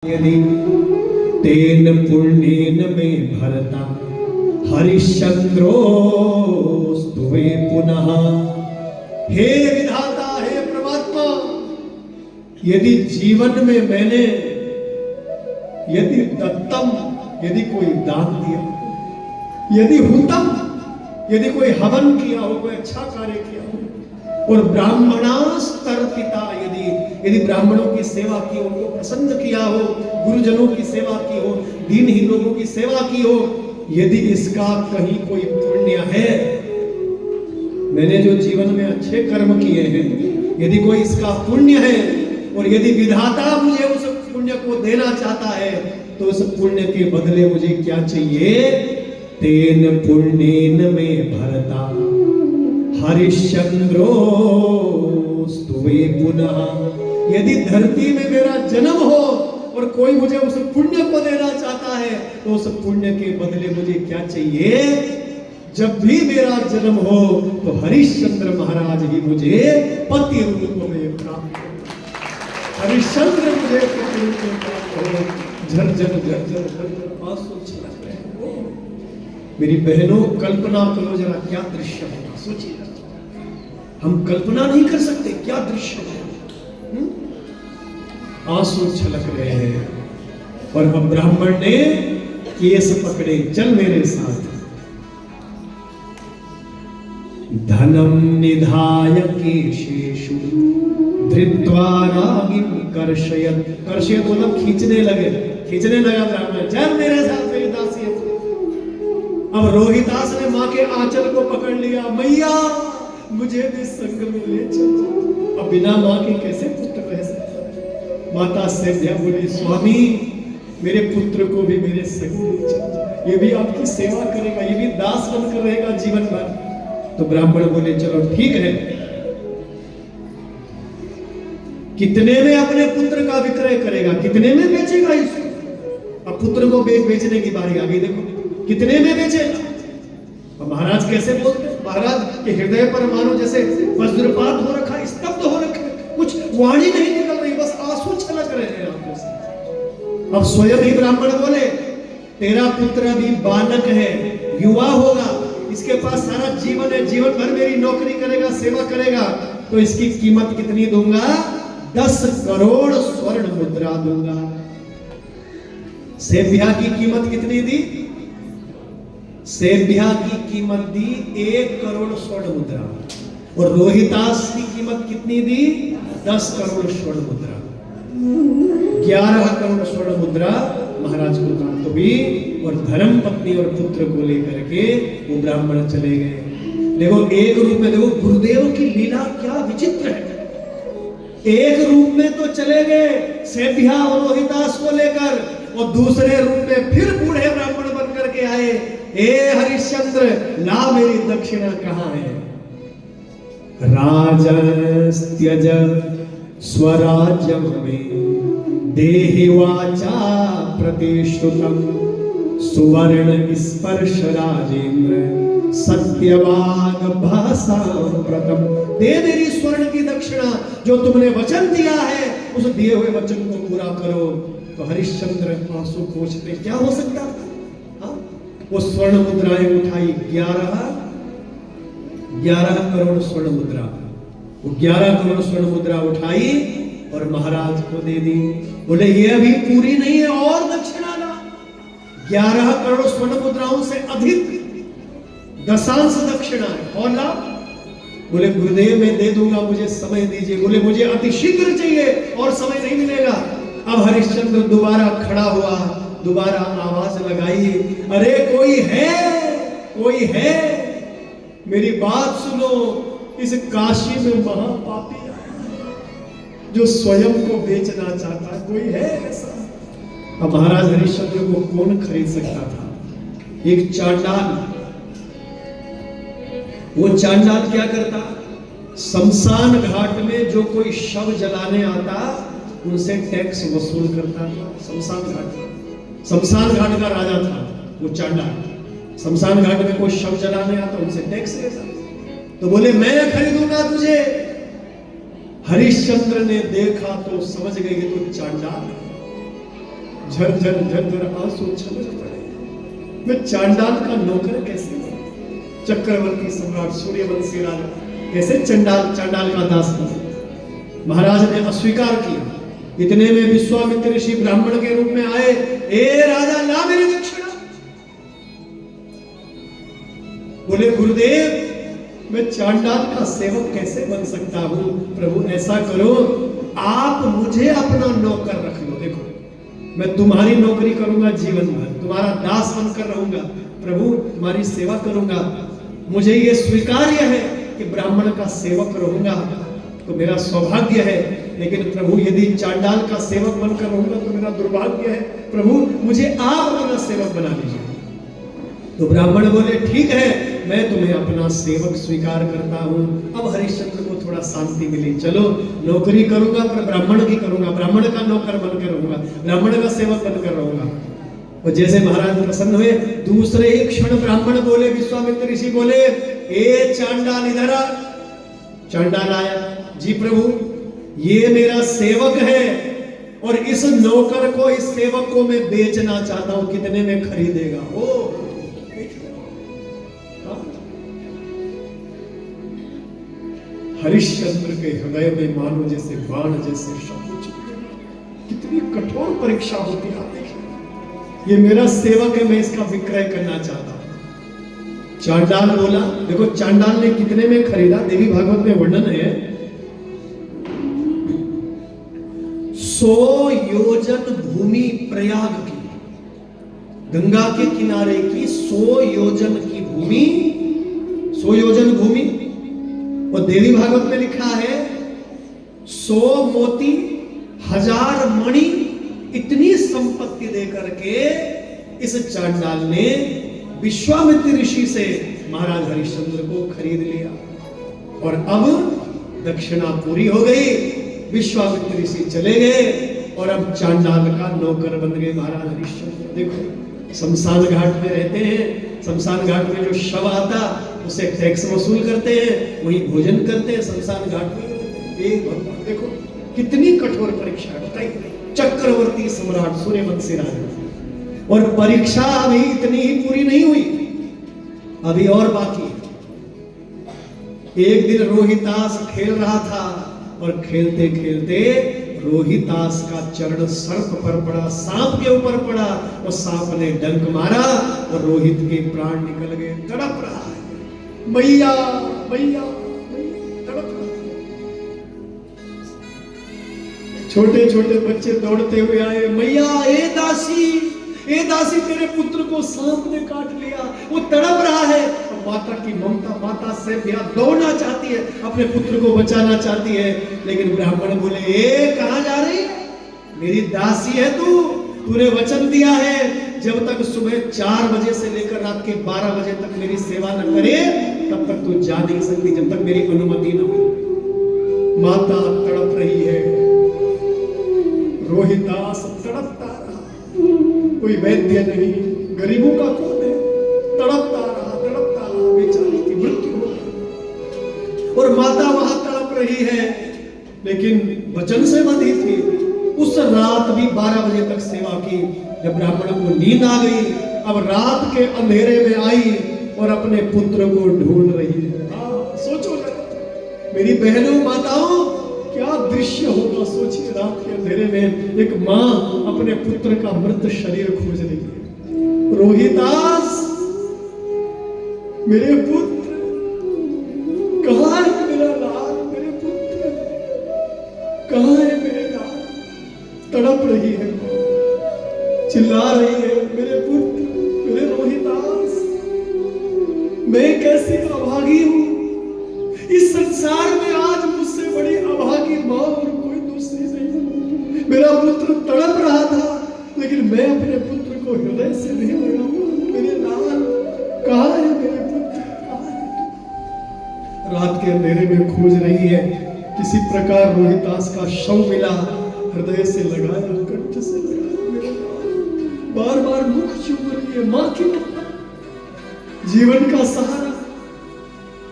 यदि तेन पुण्येन मे भरता हरिश्चंद्रो स्तुवे पुनः। हे विधाता, हे परमात्मा, यदि जीवन में मैंने यदि दत्तम, यदि कोई दान दिया, यदि हुतम, यदि कोई हवन किया हो, कोई अच्छा कार्य किया हो, और ब्राह्मणास्तर पिता, यदि ब्राह्मणों की सेवा की हो, उनको प्रसन्न किया हो, गुरुजनों की सेवा की हो, दीनहीन लोगों की सेवा की हो, यदि इसका कहीं कोई पुण्य है, मैंने जो जीवन में अच्छे कर्म किए हैं, यदि कोई इसका पुण्य है, और यदि विधाता मुझे उस पुण्य को देना चाहता है, तो उस पुण्य के बदले मुझे क्या चाहिए? तेन पुण्येन मे भरता हरिश्चंद्रो स्तुवे पुनः। यदि धरती में मेरा जन्म हो और कोई मुझे उस पुण्य को देना चाहता है, तो उस पुण्य के बदले मुझे क्या चाहिए? जब भी मेरा जन्म हो तो हरिश्चंद्र महाराज ही मुझे पति रूप में प्राप्त हो, हरिश्चंद्र मुझे पति रूप में प्राप्त हो। झरझर झरझर झरझर आंसू छलक रहे हैं। मेरी बहनों, कल्पना करो जरा, क्या दृश्य होगा, सोचिए। हम कल्पना नहीं कर सकते क्या दृश्य है। आंसू छलक रहे हैं, और अब ब्राह्मण ने केस पकड़े, चल मेरे साथ। धनम निधाय केशेषु धृत्वा रागिम कर्षयत। कर्षयत मतलब खींचने लगा ब्राह्मण, चल मेरे साथ मेरी दासी। अब रोहिदास ने माँ के आंचल को पकड़ लिया, मैया मुझे भी संग में ले चल। अब बिना माँ के कैसे पुत्र रह सकता? माता सैंध्या बोली, स्वामी मेरे पुत्र को भी मेरे संग ले चल, ये भी आपकी सेवा करेगा, ये भी दास बनकर रहेगा जीवन भर। तो ब्राह्मण बोले, चलो ठीक है। कितने में अपने पुत्र का विक्रय करेगा, कितने में बेचेगा इसको? अब पुत्र को बेचने की बारी आ गई, देखो कितने में बेचेगा। अब महाराज कैसे बोलते? महाराज के हृदय पर मानो जैसे वज्रपात हो रखा, स्तब्ध हो रखा, कुछ वाणी नहीं निकल रही, बस आंसू छलक रहे हैं आंखों से। अब स्वयं ही ब्राह्मण बोले, तेरा पुत्र अभी बालक है, युवा होगा, इसके पास सारा जीवन है, जीवन भर मेरी नौकरी करेगा, सेवा करेगा, तो इसकी कीमत कितनी दूंगा? 10 करोड़ स्वर्ण मुद्रा दूंगा। सेव्या की कीमत कितनी दी? सेव्या की कीमत दी 1 करोड़ स्वर्ण मुद्रा, और रोहिदास की कीमत कितनी दी? 10 करोड़ स्वर्ण मुद्रा। 11 करोड़ स्वर्ण मुद्रा महाराज को प्राप्त हुई, और धर्म पत्नी और पुत्र को लेकर के वो ब्राह्मण चले गए। देखो एक रूप में, देखो गुरुदेव की लीला क्या विचित्र है। एक रूप में तो चले गए सेव्या और रोहिदास को लेकर, और दूसरे रूप में फिर बूढ़े ब्राह्मण बन करके आए। हे हरिश्चंद्र, ला मेरी दक्षिणा कहाँ है? राजस्त्यज स्वराज्यम में देहि वाचा प्रतिश्रुतम सुवर्ण स्पर्श राजेंद्र सत्यवाग भाषा प्रथम। दे मेरी स्वर्ण की दक्षिणा, जो तुमने वचन दिया है उस दिए हुए वचन को पूरा करो। तो हरिश्चंद्र आंसू पोंछते, क्या हो सकता था? वो स्वर्ण मुद्राएं उठाई, 11 करोड़ स्वर्ण मुद्रा, वो 11 करोड़ स्वर्ण मुद्रा उठाई और महाराज को दे दी। बोले ये अभी पूरी नहीं है, और दक्षिणा ला। 11 करोड़ स्वर्ण मुद्राओं से अधिक दशांश दक्षिणा है, और ला। बोले गुरुदेव मैं दे दूंगा, मुझे समय दीजिए। बोले मुझे अति शीघ्र चाहिए, और समय नहीं मिलेगा। अब हरिश्चंद्र दोबारा खड़ा हुआ, दोबारा आवाज लगाई, अरे कोई है, मेरी बात सुनो। इस काशी में महापापी जो स्वयं को बेचना चाहता है, कोई है ऐसा? अब महाराज हरिश्चंद्र को कौन खरीद सकता था? एक चांडाल। वो चांडाल क्या करता? शमशान घाट में जो कोई शव जलाने आता, उनसे टैक्स वसूल करता था। शमशान घाट का राजा था वो चांडाल। शमशान घाट में कोई शव जलाने आता, उनसे टैक्स लेता। तो बोले मैं खरीदूंगा तुझे। हरिश्चंद्र ने देखा तो समझ गए ये तो चांडाल है। झरझर झरझर आंसू छलक पड़े। मैं चांडाल का नौकर कैसे बनूं? चक्रवर्ती सम्राट सूर्यवंशी राजा कैसे चांडाल का दास बने? महाराज ने अस्वीकार किया। इतने में विश्वामित्र ऋषि ब्राह्मण के रूप में आए। ए राजा, ला मेरी दक्षिणा। बोले गुरुदेव, मैं चांडाल का सेवक कैसे बन सकता हूं? प्रभु ऐसा करो, आप मुझे अपना नौकर रख लो। देखो, मैं तुम्हारी नौकरी करूंगा जीवन भर, तुम्हारा दास बनकर रहूंगा। प्रभु, तुम्हारी सेवा करूंगा। मुझे ये स्वीकार्य है कि ब्राह्मण का सेवक रहूंगा, तो मेरा सौभाग्य है। लेकिन प्रभु, यदि चांडाल का सेवक बनकर रहूंगा तो मेरा दुर्भाग्य है। प्रभु, मुझे आप अपना सेवक बना लीजिए। तो ब्राह्मण बोले, ठीक है, मैं तुम्हें अपना सेवक स्वीकार करता हूं। अब हरिश्चंद्र को थोड़ा शांति मिली। चलो, नौकरी करूंगा पर ब्राह्मण की करूंगा, ब्राह्मण का नौकर बनकर रहूंगा, ब्राह्मण का सेवक बनकर रहूंगा। और जैसे महाराज प्रसन्न हुए, दूसरे ही क्षण ब्राह्मण बोले, विश्वामित्र ऋषि बोले, ए चांडाल इधर आ। चांडाल आया। जी प्रभु, ये मेरा सेवक है और इस नौकर को, इस सेवक को मैं बेचना चाहता हूं, कितने में खरीदेगा? ओ हरिश्चंद्र के हृदय में मानो जैसे बाण जैसे शब्द चले। कितनी कठोर परीक्षा होती है। ये मेरा सेवक है, मैं इसका विक्रय करना चाहता हूं। चांडाल बोला, देखो चांडाल ने कितने में खरीदा? देवी भागवत में वर्णन है, 100 योजन भूमि प्रयाग की, गंगा के किनारे की 100 योजन की भूमि, 100 योजन भूमि। और देवी भागवत में लिखा है 100 मोती, 1000 मणि, इतनी संपत्ति देकर के इस चांडाल ने विश्वामित्र ऋषि से महाराज हरिश्चंद्र को खरीद लिया। और अब दक्षिणा पूरी हो गई, विश्वामित्र ऋषि चले गए और अब चांडाल का नौकर बन गए महाराज हरिश्चंद्र। देखो, शमशान घाट में रहते हैं, शमशान घाट में जो शव आता उसे टैक्स वसूल करते हैं, वही भोजन करते हैं, शमशान घाट में। एक भगवान, देखो कितनी कठोर परीक्षा बताइए। चक्रवर्ती सम्राट सूर्यवंशी राजा, और परीक्षा अभी इतनी ही पूरी नहीं हुई, अभी और बाकी है। एक दिन रोहितास खेल रहा था और खेलते खेलते रोहितास का चरण सर्प पर पड़ा, सांप के ऊपर पड़ा और सांप ने डंक मारा और रोहित के प्राण निकल गए। तड़प रहा है, मैया मैया तड़प रहा है। छोटे छोटे बच्चे दौड़ते हुए आए, मैया ए दासी तेरे पुत्र को सांप ने काट लिया, वो तड़प रहा है। माता की ममता, माता से दौड़ना चाहती है, अपने पुत्र को बचाना चाहती है। लेकिन ब्राह्मण बोले, ए कहां जा रही है? मेरी दासी है तूने वचन दिया है जब तक सुबह 4 बजे से लेकर रात के 12 बजे तक मेरी सेवा न करे तब तक तू जा नहीं सकती, जब तक मेरी अनुमति न हो। माता तड़प रही है, रोहितास तड़पता रहा, कोई वैद्य नहीं, गरीबों का कौन है? तड़पता रहा, बेचारी की मृत्यु हो गई। और माता वहां तड़प रही है, लेकिन वचन से बंधी थी। उस रात भी 12 बजे तक सेवा की। जब ब्राह्मण को नींद आ गई, अब रात के अंधेरे में आई और अपने पुत्र को ढूंढ रही है। सोचो मेरी बहनों, माताओं, क्या दृश्य होगा? सोचिए, रात के अंधेरे में एक मां अपने पुत्र का मृत शरीर खोज रही है। रोहितास, मेरे पुत्र कहां है? मेरा लाल, मेरे पुत्र कहां है? मेरे लाल। तड़प रही है, चिल्ला रही है, मेरे पुत्र, मेरे रोहितास। मैं कैसी अभागी हूं इस संसार में, आज मुझसे बड़ी अभागी मां और कोई दूसरी नहीं। मेरा पुत्र तड़प रहा था, लेकिन मैं अपने पुत्र को हृदय से नहीं लगा। मेरे लाल कहां है? मेरे पुत्र कहां है? रात के अंधेरे में खोज रही है। किसी प्रकार रोहितास का शव मिला, हृदय से लगाया, कंठ से लगाया, बार बार मुख चूम रही है। मां की जीवन का सहारा,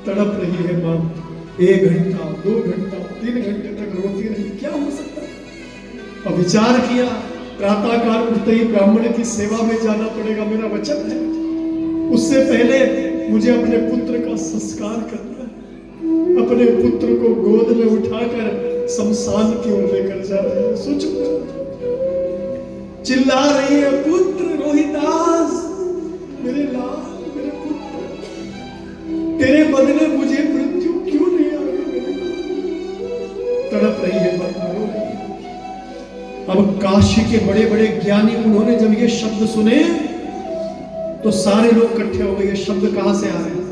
तड़प रही है मां। 1 घंटा, 2 घंटा, 3 घंटे तक रोती रही। क्या हो सकता है? अब विचार किया, प्रातःकाल उठते ही ब्राह्मण की सेवा में जाना पड़ेगा, मेरा वचन है। उससे पहले मुझे अपने पुत्र का संस्कार करना है। अपने पुत्र को गोद में उठाकर शमशान की ओर लेकर जा रहे हैं। सोचो, चिल्ला रही है, पुत्र रोहिदास, मेरे लाल, मेरे पुत्र, तेरे बदले मुझे मृत्यु क्यों नहीं आ रही? तड़प रही है, रो रही है। अब काशी के बड़े बड़े ज्ञानी, उन्होंने जब ये शब्द सुने तो सारे लोग इकट्ठे हो गए, ये शब्द कहां से आ रहे हैं?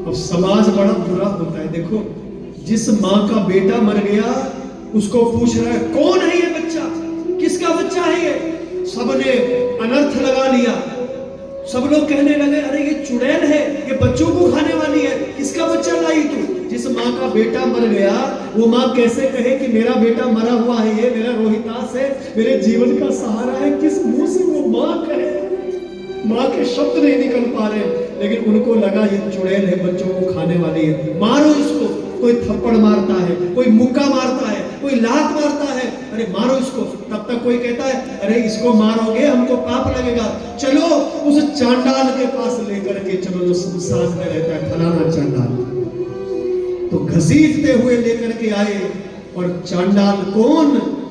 अब समाज बड़ा बुरा होता है। देखो, जिस मां का बेटा मर गया उसको पूछ रहा है, कौन है ये बच्चा, किसका बच्चा है ये? सबने अनर्थ लगा लिया। सब लोग कहने लगे, अरे ये चुड़ैल है, ये बच्चों को खाने वाली है, किसका बच्चा लाई तू? जिस माँ का बेटा मर गया वो माँ कैसे कहे कि मेरा बेटा मरा हुआ है, ये मेरा रोहिदास है, मेरे जीवन का सहारा है? किस मुंह से वो माँ कहे? माँ के शब्द नहीं निकल पा रहे, लेकिन उनको लगा ये चुड़ैल है, बच्चों को खाने वाली है, मारो इसको। कोई थप्पड़ मारता है, कोई मुक्का मारता है, कोई लात मारता है, अरे मारो इसको। तब तक कोई कहता है, अरे इसको मारोगे हमको पाप लगेगा, चलो उस चांडाल के पास लेकर के चलो जो शमशान में रहता है, फलाना चांडाल। तो घसीटते हुए लेकर के आए, और चांडाल कौन?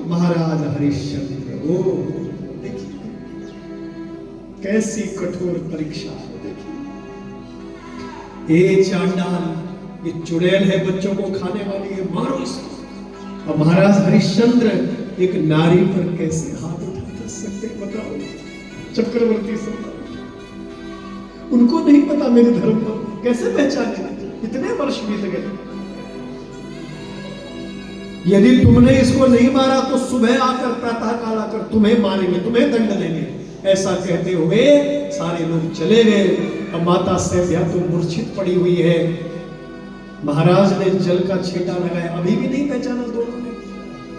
महाराज हरिश्चंद्र। वो देखिए कैसी कठोर परीक्षा है। देखिए, ये चांडाल, ये चुड़ैल है, बच्चों को खाने वाली है, मारो इसको। और महाराज हरिश्चंद्र एक नारी पर कैसे हाथ उठा सकते, बताओ? चक्रवर्ती सम्राट, उनको नहीं पता मेरे धर्म पर, कैसे पहचाने? इतने वर्ष बीत गए। यदि तुमने इसको नहीं मारा तो सुबह आकर, प्रातःकाल आकर तुम्हें मारेंगे, तुम्हें दंड देंगे। ऐसा कहते हुए सारे लोग चले गए। अब माता सैव्या तो मूर्छित पड़ी हुई है। महाराज ने जल का छींटा लगाया, अभी भी नहीं पहचाना दोनों ने।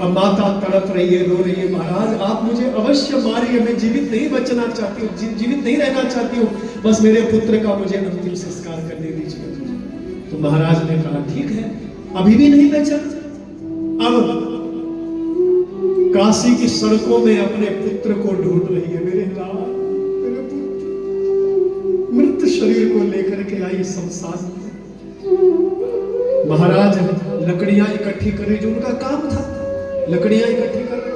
अब माता तड़प रही है, रो रही है, महाराज आप मुझे अवश्य मारिए, मैं जीवित नहीं बचना चाहती हूँ, जीवित नहीं रहना चाहती हूँ, बस मेरे पुत्र का मुझे अंतिम संस्कार करने दीजिए। तो महाराज ने कहा, ठीक है, अभी भी नहीं पहचाना। अब काशी की सड़कों में अपने पुत्र को ढूंढ रही है, मेरे लाल, मेरे पुत्र। मृत शरीर को लेकर के आई शमशान में। महाराज लकड़ियां इकट्ठी कर रही, जो उनका काम था, लकड़ियां इकट्ठी कर रही।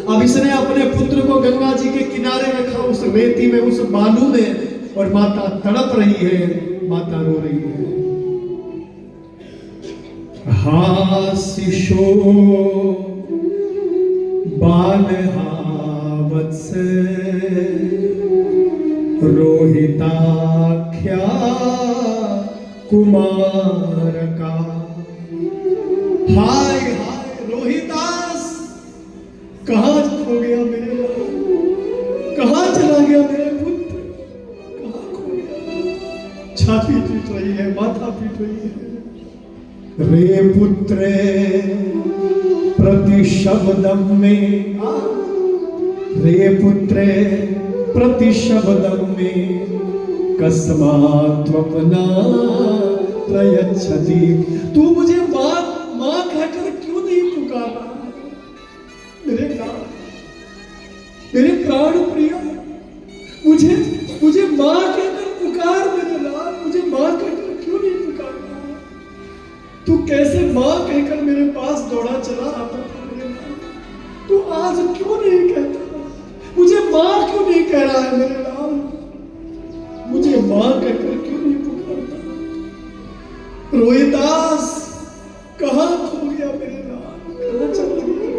अब इसने अपने पुत्र को गंगा जी के किनारे रखा, उस रेती में, उस बालू में, और माता तड़प रही है, माता रो रही है। हाशिशो बालहावत्स रोहिताख्या कुमार का। हाय हाय रोहिदास, कहां खो गया मेरे लाल, कहां चला गया मेरे पुत्र, कहां खो गया? छाती पीट रही है, माथा पीट रही है। रे पुत्रे प्रतिशब्दम में, रे पुत्रे प्रतिशब्दम में कस्मात्वपना प्रयच्छति। तू मुझे मां मां कहकर क्यों नहीं पुकारा? मेरे लाल, मेरे प्राण प्रिय, मुझे मां कहकर पुकार मेरे लाल, मुझे मां कहकर क्यों नहीं पुकारा? तू कैसे मां कहकर मेरे पास दौड़ा चला आता था मेरे लाल, तू आज क्यों नहीं कहता? मुझे मां क्यों नहीं कह रहा है मेरे लाल? मुझे मां कहकर क्यों नहीं पुकारता? रोहिदास कहां खो गया मेरे लाल, कहां चला गया?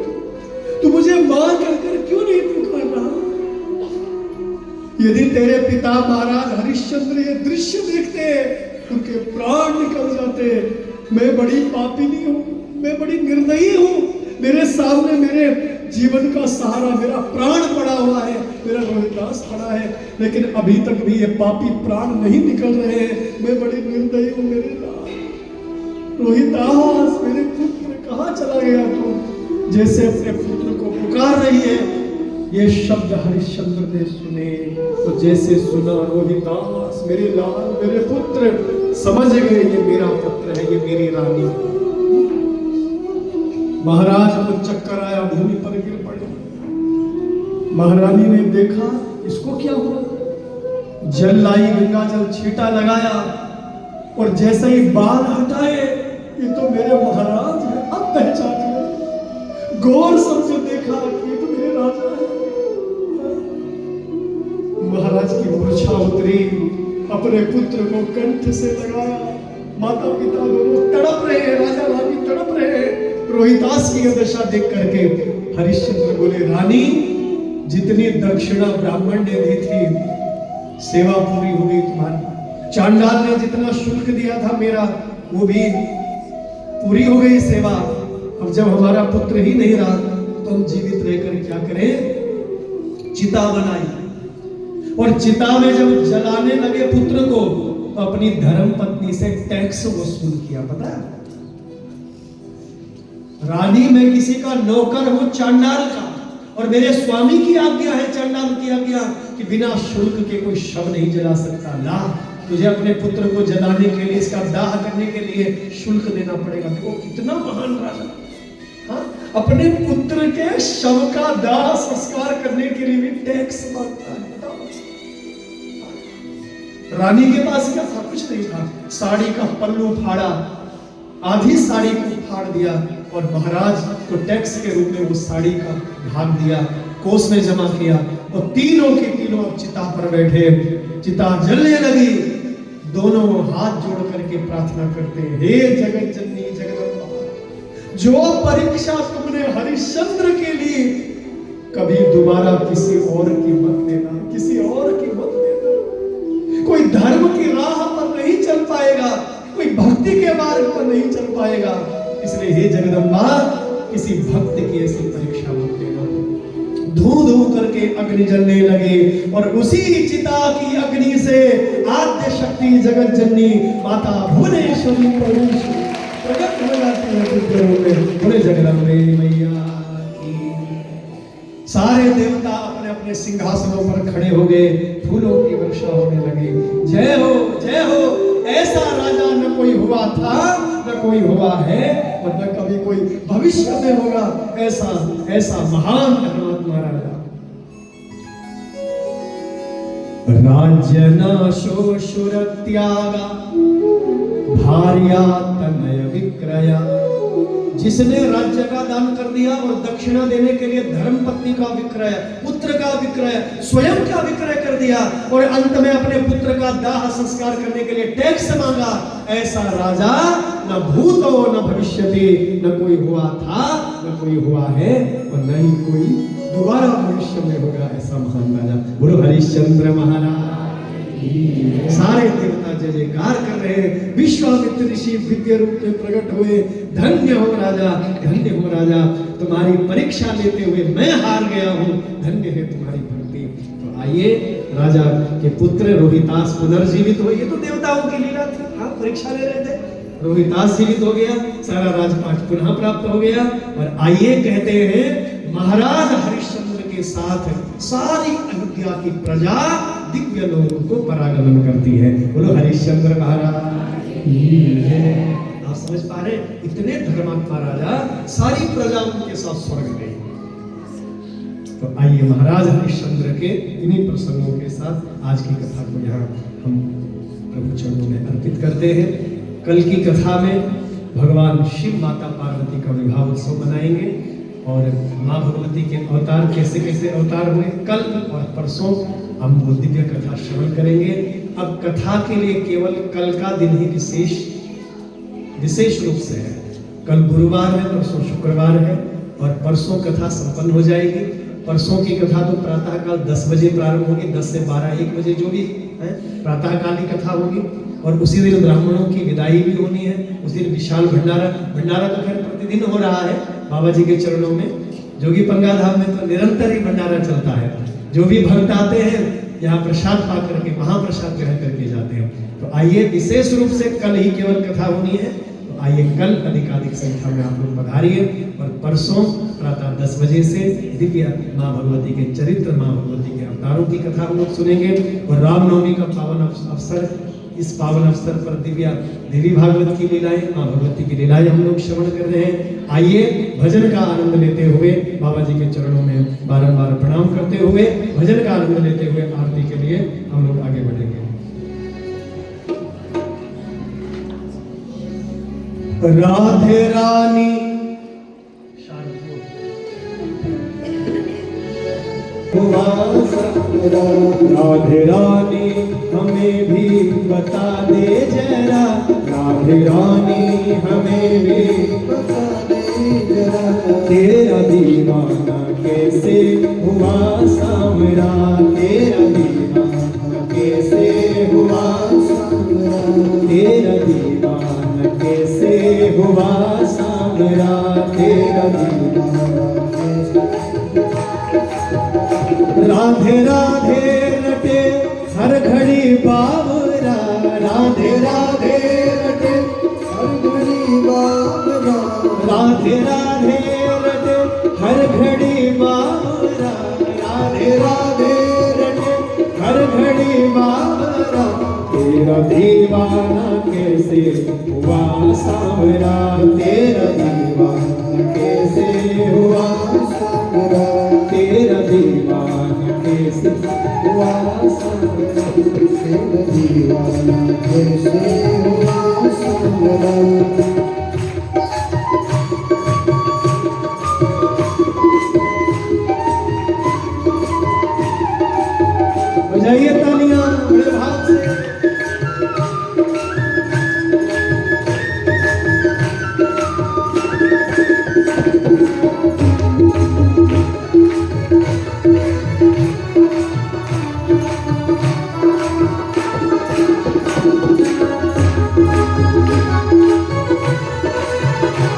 तू मुझे मां कहकर क्यों नहीं पुकार रहा? यदि तेरे पिता महाराज हरिश्चंद्र ये दृश्य देखते, उनके प्राण निकल जाते। मैं बड़ी पापिनी हूं, मैं बड़ी निर्दयी हूं, मेरे सामने मेरे जीवन का सहारा, मेरा प्राण पड़ा हुआ है, मेरा रोहिदास पड़ा है, लेकिन अभी तक भी ये पापी प्राण नहीं निकल रहे हैं। मैं बड़ी निर्दयी हूं मेरे लाल। रोहिदास मेरे पुत्र कहां चला गया तू? जैसे अपने पुत्र को पुकार रही है। ये शब्द हरिश्चंद्र ने सुने तो जैसे सुना, रोहिदास मेरे लाल, मेरे पुत्र, समझ गए ये मेरा पुत्र है, ये मेरी रानी। महाराज को चक्कर आया, भूमि पर गिर पड़े। महारानी ने देखा इसको क्या हुआ, जल लाई, गंगा जल छींटा लगाया और जैसे ही बाल हटाए, ये तो मेरे महाराज हैं, अब पहचान लिया। गौर सबसे देखा कि ये तो मेरे राजा है। महाराज की मूर्छा उतरी, अपने पुत्र को कंठ से लगाया, माता पिता दोनों तड़प रहे हैं, राजा रानी तड़प रहे हैं। रोहितास की यह दशा देख करके हरिश्चंद्र बोले, रानी जितनी दक्षिणा ब्राह्मण ने दी थी सेवा पूरी हो गई तुम्हारी, चांडाल ने जितना शुल्क दिया था मेरा वो भी पूरी हो गई सेवा। अब जब हमारा पुत्र ही नहीं रहा तो हम जीवित रहकर क्या करें, चिता बनाई और चिता में जब जलाने लगे पुत्र को तो अपनी धर्म पत्नी से टैक्स वसूल किया। पता है, रानी में किसी का नौकर हूं चांडाल का और मेरे स्वामी की आज्ञा है, चांडाल की आज्ञा कि बिना शुल्क के कोई शव नहीं जला सकता। ला, तुझे अपने पुत्र को जलाने के लिए, इसका दाह करने के लिए शुल्क देना पड़ेगा। वो कितना महान राजा, हाँ, अपने पुत्र के शव का दाह संस्कार करने के लिए भी टैक्स मांगता है। रानी के पास क्या था, कुछ नहीं था, साड़ी का पल्लू फाड़ा, आधी साड़ी को फाड़ दिया और महाराज को टैक्स के रूप में वो साड़ी का भाग दिया, कोष में जमा किया और तीनों के तीनों अब चिता पर बैठे, चिता जलने लगी, दोनों हाथ जोड़ करके प्रार्थना करते हैं, हे जगत जननी जगदम्बा, जो परीक्षा तुमने हरिश्चंद्र के लिए कभी दोबारा किसी और की मत लेना, किसी और की मत लेना। कोई धर्म की राह पर नहीं चल पाएगा, कोई भक्ति के मार्ग पर नहीं चल पाएगा, इसलिए हे जगदम्बा किसी भक्त की ऐसी परीक्षा मत लेना। धू धू करके अग्नि जलने लगे और उसी चिता की अग्नि से आद्य शक्ति जगत जननी माता भुवनेश्वरी प्रकट हो जाती है पुत्र रूप में। बोले जगदम्बे मैया की। सारे देवता अपने अपने सिंहासनों पर खड़े हो गए, फूलों की वर्षा होने लगी। जय हो जय हो, ऐसा राजा न कोई हुआ था न कोई हुआ है और न कभी कोई भविष्य में होगा, ऐसा ऐसा महान धर्मात्मा राजा। राज्य नाशो शुरत्यागा भार्या तनय विक्रया, जिसने राज्य का दान कर दिया और दक्षिणा देने के लिए धर्म पत्नी का विक्रय, पुत्र का विक्रय, स्वयं का विक्रय कर दिया और अंत में अपने पुत्र का दाह संस्कार करने के लिए टैक्स मांगा, ऐसा राजा न भूतो न भविष्यति, न कोई हुआ था न कोई हुआ है और न ही कोई दोबारा भविष्य में होगा, ऐसा महान राजा। बोलो हरिश्चंद्र महाराज। सारे देवता जय जयकार कर रहे हैं, विश्वामित्र ऋषि दिव्य रूप में प्रकट हुए। धन्य हो राजा, धन्य हो राजा, तुम्हारी परीक्षा लेते हुए मैं हार गया हूँ, धन्य है तुम्हारी भक्ति। तो आइए, राजा के पुत्र रोहितास पुनर्जीवित हुए। ये तो देवताओं की लीला थी, हाँ, परीक्षा ले रहे थे, रोहितास जीवित हो गया, सारा राजपाट पुनः प्राप्त हो गया। और आइए कहते हैं महाराज हरिश्चंद्र के साथ सारी अयोध्या की प्रजा दिव्य लोगों को परागमन करती है। बोलो हरिश्चंद्र महाराज। आप समझ पा रहे, इतने धर्मात्मा राजा, सारी प्रजा उनके साथ स्वर्ग गई। तो आइए महाराज हरिश्चंद्र के इन्हीं प्रसंगों के साथ आज की कथा को यहाँ हम प्रभु चरणों में अर्पित करते हैं। कल की कथा में भगवान शिव माता पार्वती का विवाह उत्सव मनाएंगे और माँ भगवती के अवतार कैसे कैसे अवतार हुए, कल और परसों हम वो दिव्य कथा श्रवण करेंगे। अब कथा के लिए केवल कल का दिन ही विशेष रूप से है। कल गुरुवार है, परसों शुक्रवार है और परसों कथा संपन्न हो जाएगी। परसों की कथा तो प्रातःकाल 10 बजे प्रारंभ होगी, 10 से 12-1 बजे जो भी है प्रातःकाल की कथा होगी और उसी दिन ब्राह्मणों की विदाई भी होनी है। उस दिन विशाल भंडारा तो खैर प्रतिदिन हो रहा है बाबा जी के चरणों में। जोगी पंगा धाम में तो निरंतर ही भंडारा चलता है। जो भी भक्त आते हैं यहाँ प्रसाद पा करके महाप्रसाद ग्रहण करके जाते हैं। तो आइए, विशेष रूप से कल ही केवल कथा होनी है, तो आइए कल अधिकाधिक संख्या में आप लोग पधारिए और परसों प्रातः 10 बजे से दिव्य माँ भगवती के चरित्र, माँ भगवती के अवतारों की कथा हम लोग सुनेंगे। और रामनवमी का पावन अवसर, इस पावन अवसर पर दिव्या देवी भागवत की लीलाएं, माँ भगवती की लीलाएं हम लोग श्रवण कर रहे हैं। आइए भजन का आनंद लेते हुए बाबा जी के चरणों में बारंबार प्रणाम करते हुए भजन का आनंद लेते हुए आरती के लिए हम लोग आगे बढ़ेंगे। राधे रानी राधे रानी हमें भी बता दे जरा, राधे रानी हमें भी बता दे जरा, तेरा दीवाना कैसे हुआ सामरा, तेरा दीवाना कैसे हुआ सामरा, तेरा दीवाना कैसे हुआ सामरा, तेरा दीवाना राधे राधे रटे हर घड़ी बावरा, राधे राधे रटे हर घड़ी बावरा, राधे राधे रटे हर घड़ी बावरा, राधे राधे रटे हर घड़ी बावरा, तेरा दीवाना कैसे हुआ सावरा, तेरा दीवाना कैसे हुआ सावरा, तेरा दीवाना कैसे हुआ सावरा, तेरा दीवाना कैसे हुआ सावरा। बजाइए तालियां बड़े भाव से।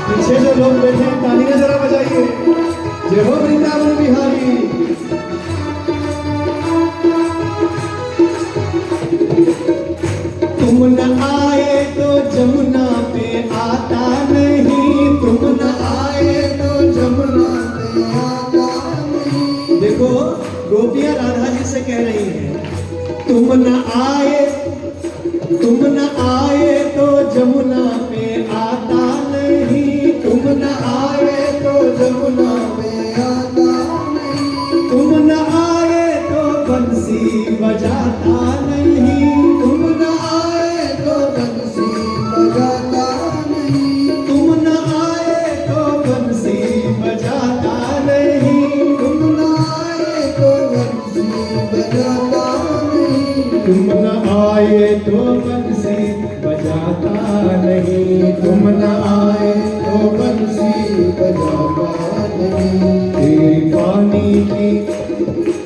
पीछे जो लोग बैठे हैं तालियां जरा बजाइए। जय हो वृंदावन बिहारी। तुम न आए तो जमुना पे आता नहीं, तुम न आए तो जमुना पे आता नहीं। देखो गोपियां राधा जी से कह रही हैं तुम न आए तो जमुना पे आता नहीं, तुम न आए तो जमुना पे आता नहीं, तुम न आए तो बंसी बजाता नहीं, तुम न आए तो बंसी बजाता नहीं, तुम न आए तो बंसी बजाता नहीं, तुम न आए तो बंसी बजाता नहीं, तुम न आए तो बंसी बजाता नहीं, तुम न आए तो बंसी बजाता नहीं।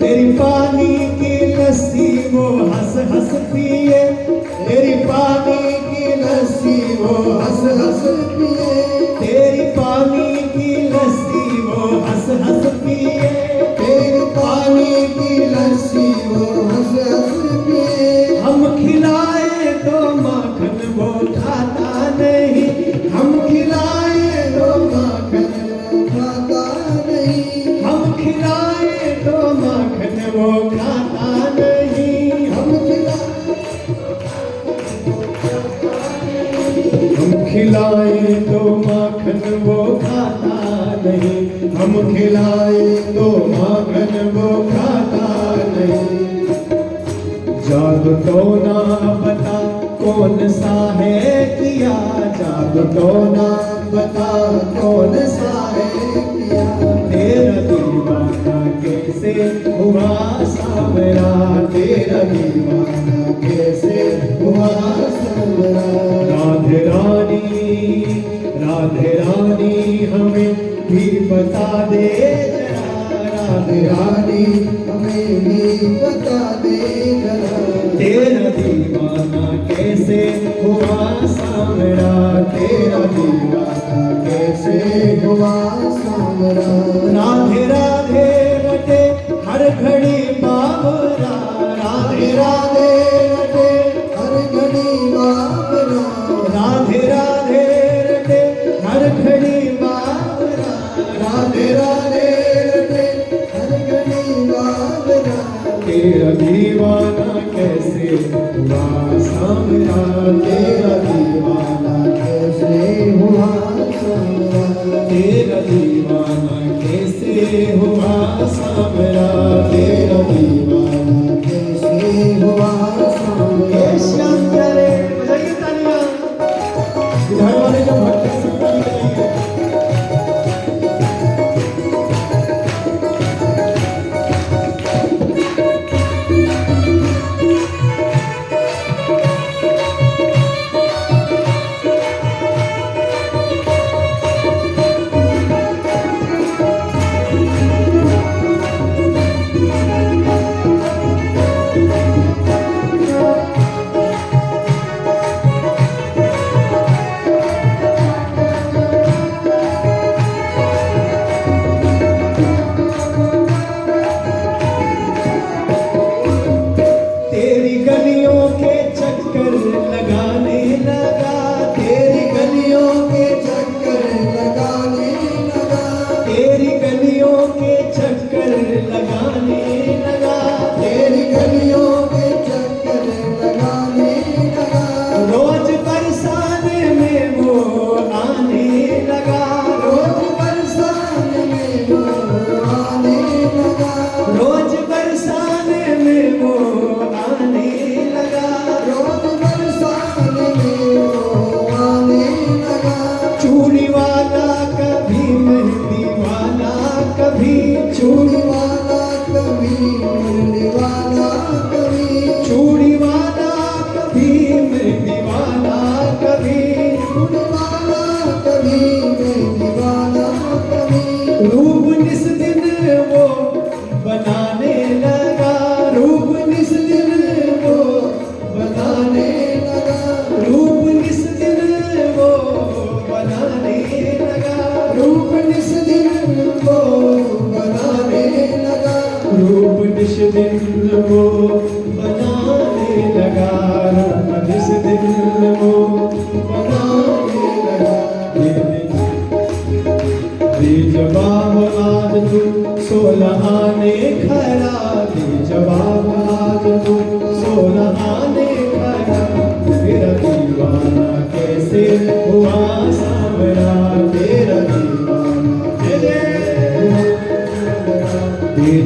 तेरी पानी की लस्सी वो हंस हंस पिए, तेरी पानी की लस्सी वो हंस हंस पिए, तेरी पानी की लस्सी वो हंस हंस पिए, तेरी पानी की लस्सी वो हंस हंस पिए। हम खिलाए तो माखन वो खाता नहीं, हम खिलाए तो माखन वो खाता नहीं, हम खिलाए तो माखन वो खाता नहीं, हम खिलाए तो माखन वो खाता नहीं, हम खिलाए तो माखन वो खाता नहीं। जादू टोना बता कौन सा है किया, जादू टोना बता कौन सा है किया, तेरा दीवाना कैसे हुआ सावरा, तेरा दीवाना कैसे हुआ सावरा। राधे रानी हमें भी बता दे जरा, राधे रानी हमें भी बता दे जरा, तेरा दीवाना कैसे हुआ सावरा, तेरा दीवाना कैसे हुआ सावरा। राधे राधे रटे हर घड़ी बावरा, राधे राधे रटे हर घड़ी बावरा, राधे राधे रटे हर घड़ी बावरा, राधे राधे रटे हर घड़ी बावरा, तेरा दीवाना कैसे हुआ सावरा, तेरा दीवाना कैसे हुआ सावरा, तेरा दीवाना कैसे हुआ सांवरा, तेरा दीवाना कैसे हुआ सांवरा। श्याम प्यारे बजाइए तालियां, इधर वाले जो भक्त हैं सब ताली बजाइए।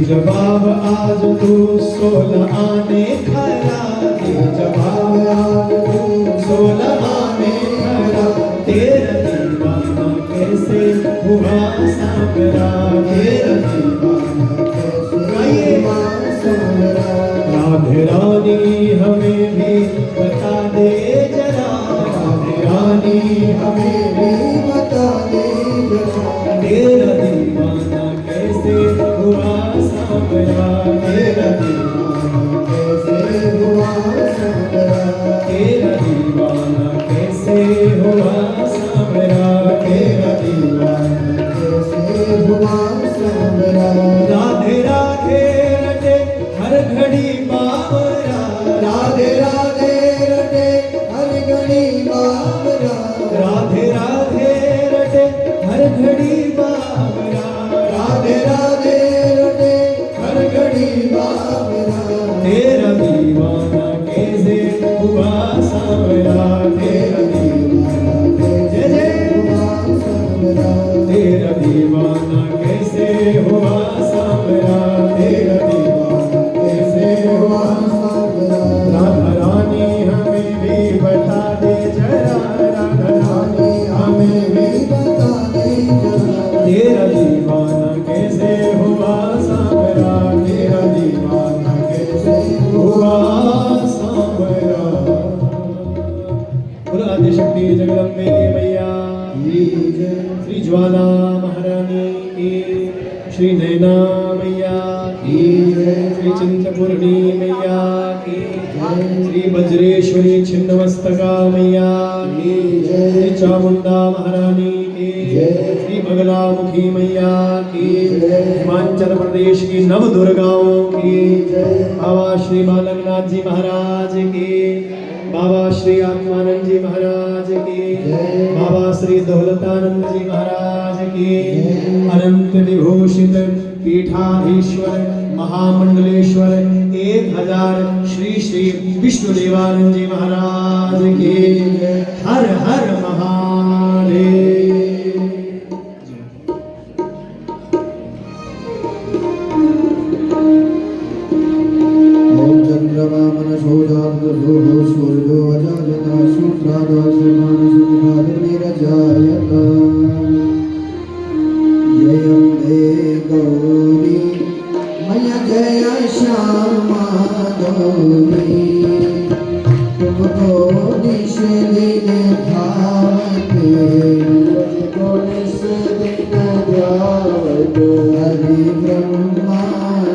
जवाब आज तू 16 आने खरा, जवाब आज तू 16 आने खरा। तेरा दीवाना कैसे हुआ सांवरा, तेरा दीवाना कैसे हुआ सांवरा। राधे रानी हमें भी बता दे जरा, राधे रानी हमें भी बता दे जरा। तेरा दीवाना कैसे हुआ सांवरा, तेरा दीवाना कैसे हुआ सांवरा। तेरा दीवाना कैसे हुआ सांवरा, तेरा दीवाना कैसे हुआ सांवरा। राधे राधे रटे हर घड़ी बावरा, राधे राधे रटे हर घड़ी बावरा। राधे राधे रटे हर घड़ी बावरा, राधे राधे रटे हर घड़ी बावरा। तेरा दीवाना कैसे हुआ सांवरा, तेरा दीवाना कैसे हुआ सांवरा। तेरा दीवाना कैसे हुआ सांवरा, तेरा दीवाना कैसे हुआ सांवरा। राधा रानी हमें भी बता दे जरा, राधा रानी हमें भी बता दे जरा। तेरा दीवाना कैसे हुआ सांवरा, तेरा दीवाना कैसे हुआ सांवरा। बोलो आदिशक्ति जगदम्बे मैया की जय। श्री ज्वाला महारानी की, श्री नैना मैया की जय। श्री चिंतपूर्णी मैया की जय। श्री वज्रेश्वरी छिन्नमस्तका मैया की जय। श्री चामुंडा महारानी की जय। श्री बगलामुखी मैया की जय। हिमाचल प्रदेश की नव दुर्गाओं की जय। बाबा श्री बालकनाथ जी महाराज की, बाबा श्री आत्मानंद जी महाराज की, बाबा श्री दौलतानंद जी महाराज की, अनंत विभूषित पीठाधीश्वर महामंडलेश्वर 1000 श्री श्री विष्णुदेवानंद जी महाराज की। हर हर महादेव। जय श्यामा गौरी तुमको निश दिन भावते तुमको निश दिन भावते हरि ब्रह्मा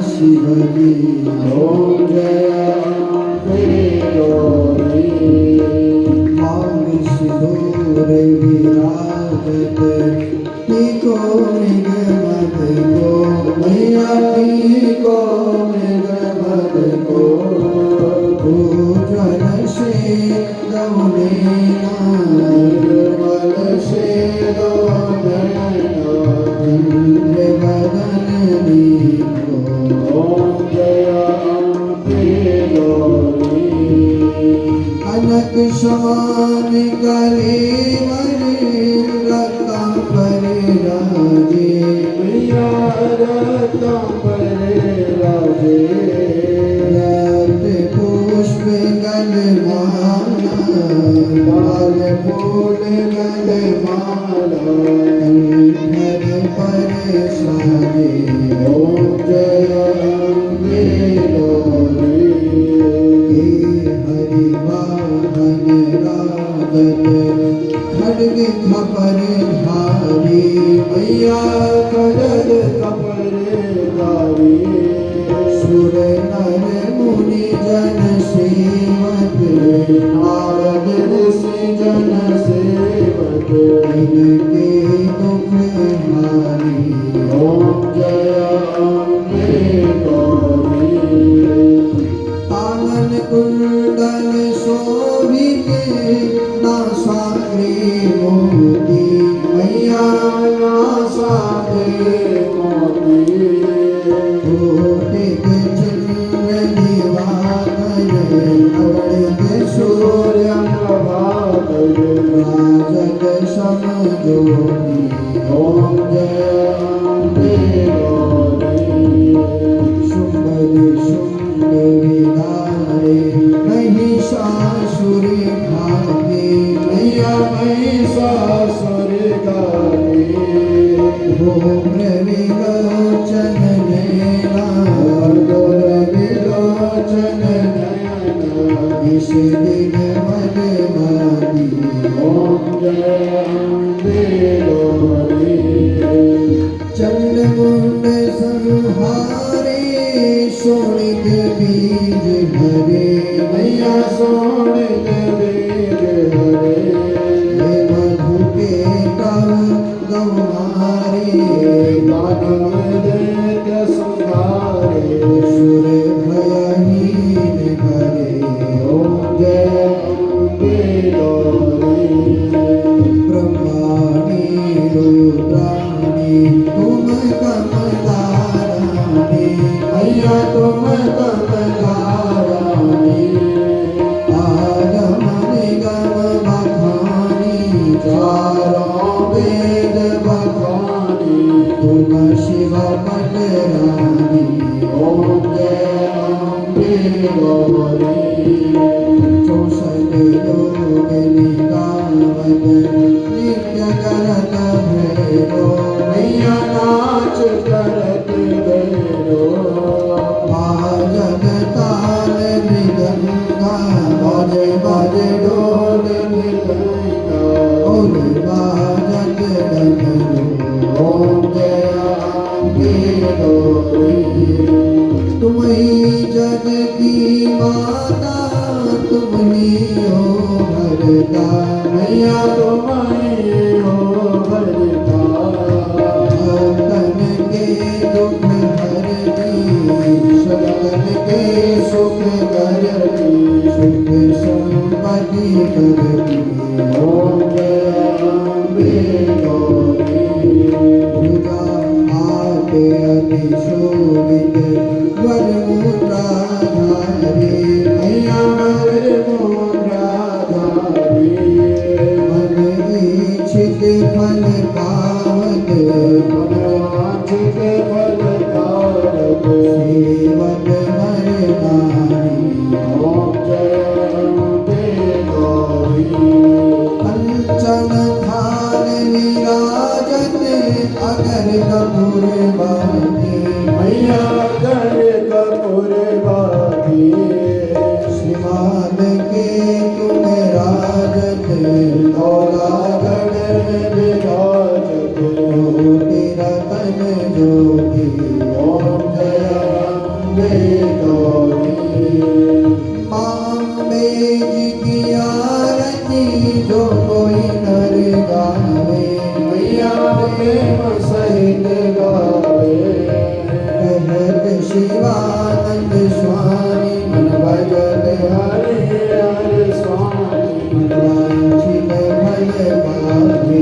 शिव जी ओम जय गौरी मांग सिंदूर विराजत टीको मृग मद को मैया टीको मृग मद को भूजल से गौने निर्मल से इंद्र बदन ओम जय गौरी अनक समान कलेवर रत्न पर राजे मैया रत्न पर राजे रत पुष्प गल माला लाल फूल गल माला कंठर पर साजे ओम जय गौरी हरि वाहन रागत खड्ग खपर धारी मैया खड्ग खपर धारी सुर नर मुनि जन सेवक नारद ऋषि जन सेवक इनके दुख हारी ओम जय गौरी आंगन कुंडल शोभित नासाग्रे मोती मैया नासाग्रे मोती कोटिक चंद्र दिवाकर अवनित सूर्य प्रभाकर राजक समज्योति ओम जय गौरी शुंभ विदारे महिषासुर घाते मैया महिषासुर घाते धूम्र विलोचन नैना विलोचन नैना इस दिन मदमाती ओम जय गौरी चंद्रमुंड संहारे शोणित बीज हरे मैया शोणित बीज हरे मधु के तव गौहारे मानव दैत्य संहारे सुर भयहीन करे ओम जय गौरी ब्रह्माणी रुद्राणी तुम कमलारानी मैया तुम कमलारानी आगम निगम बखानी चारों वेद बखानी तुम शिव पटरानी ओम जय गौरी चौसठ योग निगावत नित्य करत भैरो मैया नाच करत भैरो बाजत ताल मृदंगा बाजे बाजे ढोल मृदंगा ढोल बाजत डमरू ओम जय गौरी तुम ही जग की माता तुमनी हो भरता मैया तुम ही हो भरता भक्तन के दुख हरती सगन के सुख करती सुख संपत्ति करती ओम जय गौरी दुर्गा आते अति शोभित वर मुद्राधारी मैया वर मुद्राधारी मन इच्छित फल पावत मनवांछित फल पावत सेवक मरदारी ओम जय गौरी कंचन थाल विराजत अगर कपूर बाती मैया बेज की आरती जो कोई नर गावे मैया प्रेम सहित गावे कहत शिवानंद स्वामी मन भजत हरे हरे स्वामी वांछित फल पावे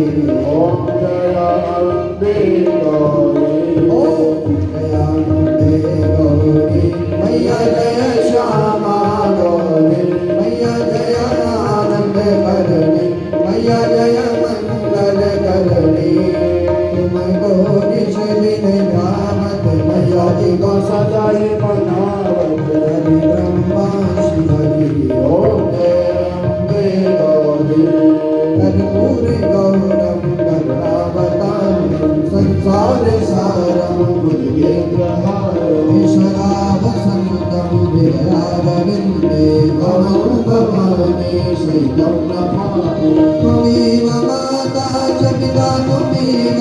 ओम दयाम्बे गौरी ओम दयाम्बे गौरी मैया जय श्यामा गौरी मैया जय आनंद करणी मैया जय मंगल करणी तुम गौरी दिन ध्यावत मैया जी को सदाई बनावत हरि ब्रह्मा शिव हरि ओम जय गौरी कर्पूर गौरम करुणावतारम संसार सारम बुद्धिप्रहारम ईश्वरावसंतं विद्यारविन्दे गणोपमाने शैलं नमामि त्वमेव माता च पिता त्वमेव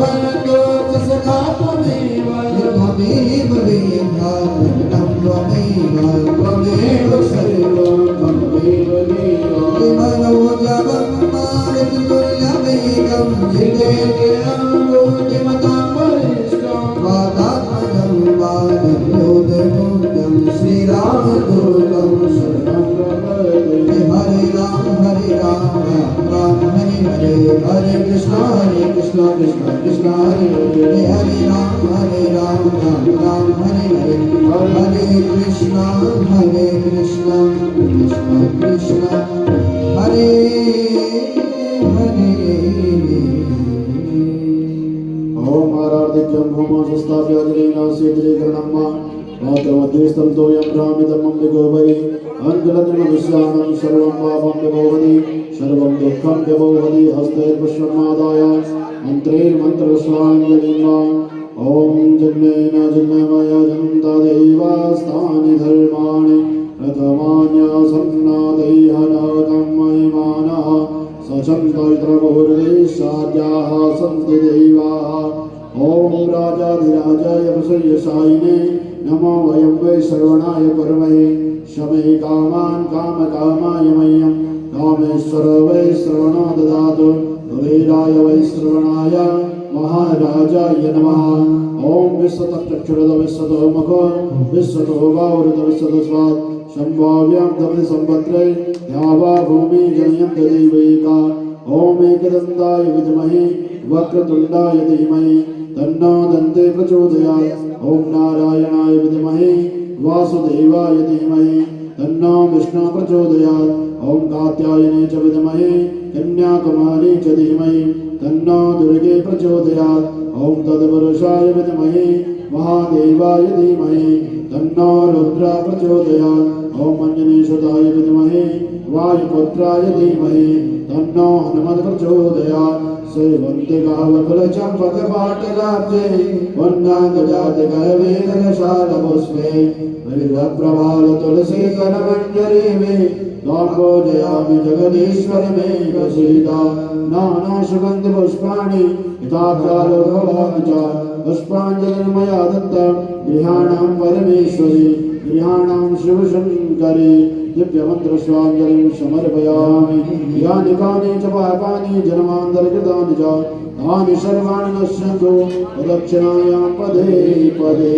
वरदो च सखा त्वमेव त्वमेव वेदान्तरं त्वमेव सर्वं त्वमेव देव मनोजवं मारुतितुल्यवेगं जितेन्द्रियं वरिष्ठं वातात्मजं वानरयोधमुख्यं श्रीरामदूतं शरणं प्रपद्ये हरे राम राम राम हरे हरे हरे कृष्ण कृष्ण कृष्ण हरे हरे राम राम राम हरे हरे हरे कृष्ण कृष्ण कृष्ण हरे हरे ओम आराधिक्यं होमो संस्थाप्य अग्निना शीतलीकरणं रात्रमध्ये तोयं भ्रामितं दिगोपरि अङ्गलद्रिमनुष्याणां सर्वं पापं व्यवोहति सर्वं दुःखं व्यवोहति हस्तैर्पुष्पमादाय मन्त्रैर्मन्त्रस्वाञ्जलिं ॐ जज्ञेन जज्ञमया जन्तादेवास्तानि धर्माणि प्रथमान्यासन्नादैहनाकं महिमानः सचन्तैत्रपूर्वेशाद्याः सन्ति देवाः ॐ राजाधिराजाय प्रसय्यशायिने नमो वयं वै श्रवणाय कुर्महे शमे कामान् कामकामाय मह्यं कामेश्वर वै श्रवणो ददातु कुबेराय वै श्रवणाय महाराजाय नमः ॐ विश्वतश्चक्षुरद विश्वतो मुखो विश्वतो वावृत विश्वतो स्वात् सम्भाव्यां दमति सम्पत्रे द्यावा भूमि जनयन्त देवैका ॐ एकदन्ताय विद्महे वक्रतुण्डाय धीमहि तन्नो दन्ते प्रचोदयात् ॐ नारायणाय विद्महे वासुदेवाय धीमहि तन्नो विष्णु प्रचोदयात् ॐ कात्यायने च विद्महे कन्याकुमारी च धीमहि तन्नो दुर्गे प्रचोदयात् ॐ तत्पुरुषाय विद्महे महादेवाय धीमहि तन्नो रुद्र प्रचोदयात् ॐ अञ्जनेयसुताय विद्महे वायुपुत्राय धीमहि तन्नो हनुमत् प्रचोदयात् श्रीवन्तिकावकुलचम्पकपाटलाब्जे वन्नागजातिकरवेदनशालपुष्पे हरिद्रप्रभालतुलसीकरमञ्जरी मे दाम्बोजयामि जगदीश्वरि मे प्रसीदा नाना सुगन्धिपुष्पाणि यथाकालो भवामि च पुष्पाञ्जलिर्मया दत्तं गृहाणां परमेश्वरि गृहाणां शिवशङ्करि दिव्यमन्त्रस्वाञ्जलिं समर्पयामि यानि कानि च पापानि जन्मान्तरकृतानि च तानि सर्वाणि नश्यन्तु प्रदक्षिणायां पदे पदे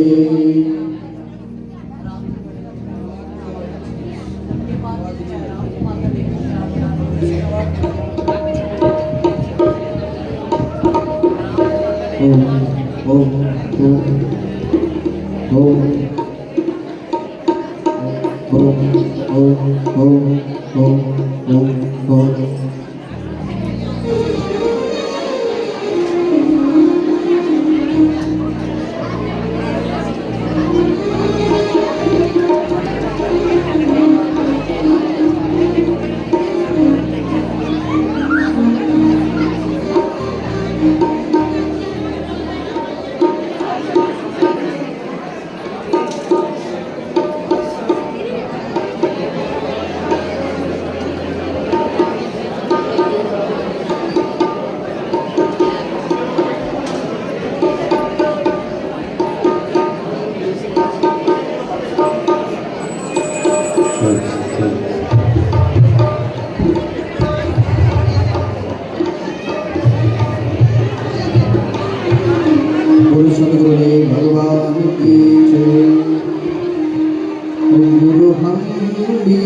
भी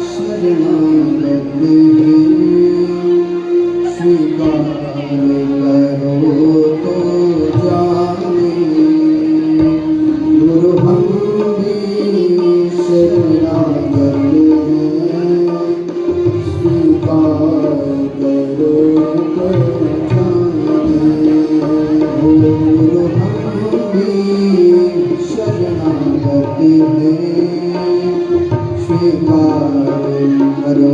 शरणागत हैं, स्वीकार करो तो जाने। गुरु हम भी शरणागत हैं, स्वीकार करो तो जाने। गुरु हम भी शरणागत हैं, स्वीकार करो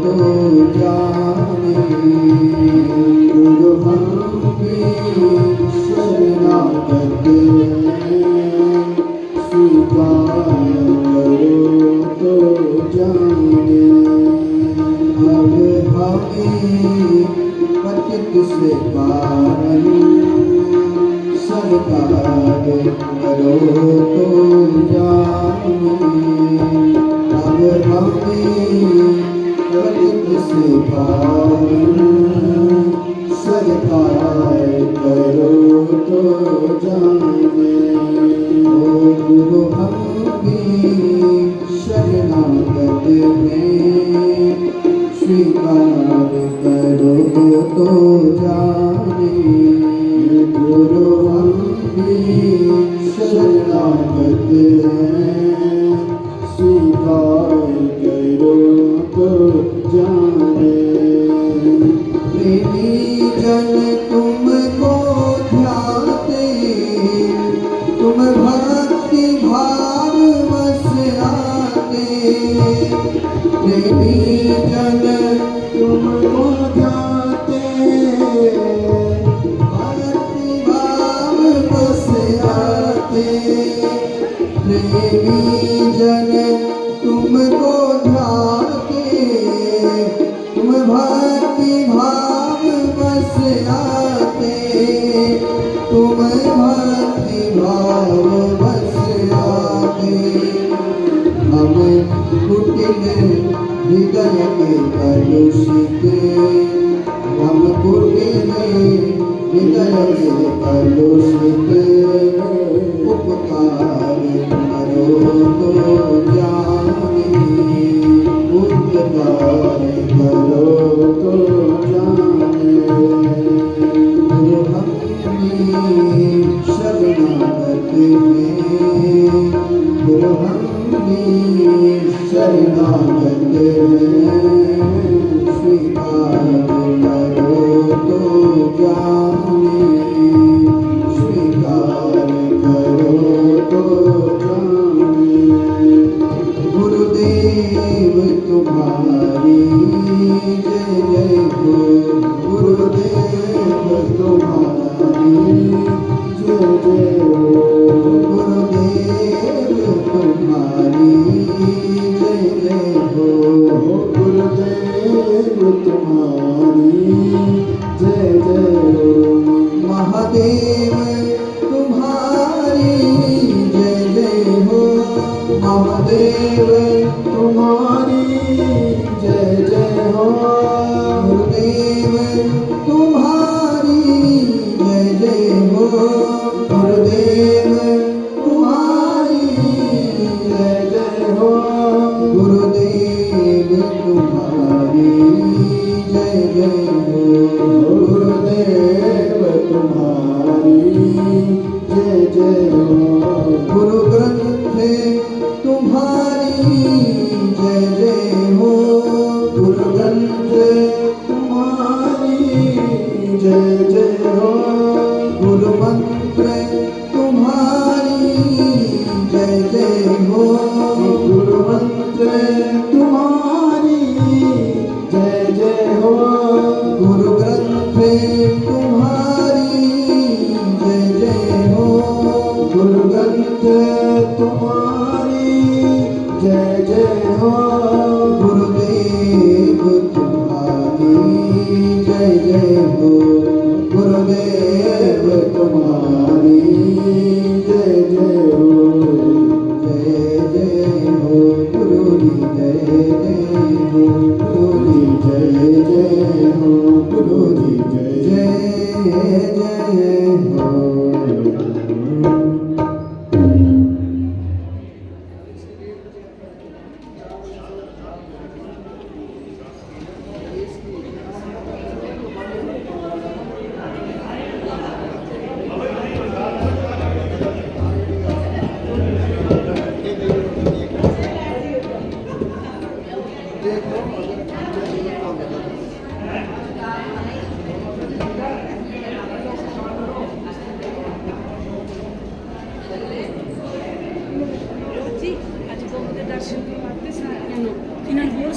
तो जाने। गुरु हम भी शरणागत हैं, स्वीकार करो तो जाने। अब हमें पतित से पावन सरकार करो तो जाने। अब हमें पतित से पावन सरकार करो तो जाने। ओ गुरु हम भी शरणागत हैं, स्वीकार करो तो जाने। गुरु हम भी शरणागत हैं, स्वीकार करो तो जाने। प्रेमी जन तुमको ध्याते, तुम भक्ति भाव बस आते। प्रेमी जन तुमको ध्याते, भक्ति भाव बस आते। प्रेमी जन तुमको ध्याते, तुम भक्ति भाव बस आते। तुम भक्ति भाव बस आते। हम कुटिल हृदय के कलुषित, हम कुटिल हृदय के कलुषित। उपकार करो तो जाने, उपकार करो तो जाने। गुरु हम भी शरणागत हैं, गुरु हम भी शरणागत हैं, स्वीकार करो तो जाने। स्वीकार करो तो जाने। गुरुदेव तुम्हारी जय जय हो, गुरुदेव तुम्हारी जय जय हो। गुरुदेव तुम्हारी जय जय हो, गुरुदेव तुम्हारी जय जय हो। महादेव तुम्हारी जय जय हो, महादेव तुम्हारी जय जय हो। गुरुदेव तुम्हारी जय जय हो, गुरुदेव तुम्हारी जय जय हो। गुरुदेव तुम्हारी जय जय हो, गुरुदेव तुम्हारी जय जय हो। गुरु ग्रंथ तुम्हारी जय जय हो, गुरु ग्रंथ तुम्हारी जय जय हो। गुरु मंत्र तुम्हारी जय जय हो, गुरु मंत्र तुम्हारी जय जय हो। गुरु ग्रंथ तुम्हारी जय जय हो, गुरु ग्रंथ तुम्हारी जय जय हो। गुरुदेव तुम्हारी जय जय हो, गुरुदेव तुम्हारी जय जय हो। जय जय हो गुरु जी, जय जय हो गुरु जी, जय जय हो गुरु जी, जय जय हो। देख लो अगर ਜੀ ਅੱਜ ਬਹੁਤ ਦੇ ਦਰਸ਼ਨ ਕਰਵਾਤੇ ਸਾਰਿਆਂ ਨੂੰ ਇਹਨਾਂ ਨੂੰ ਬਹੁਤ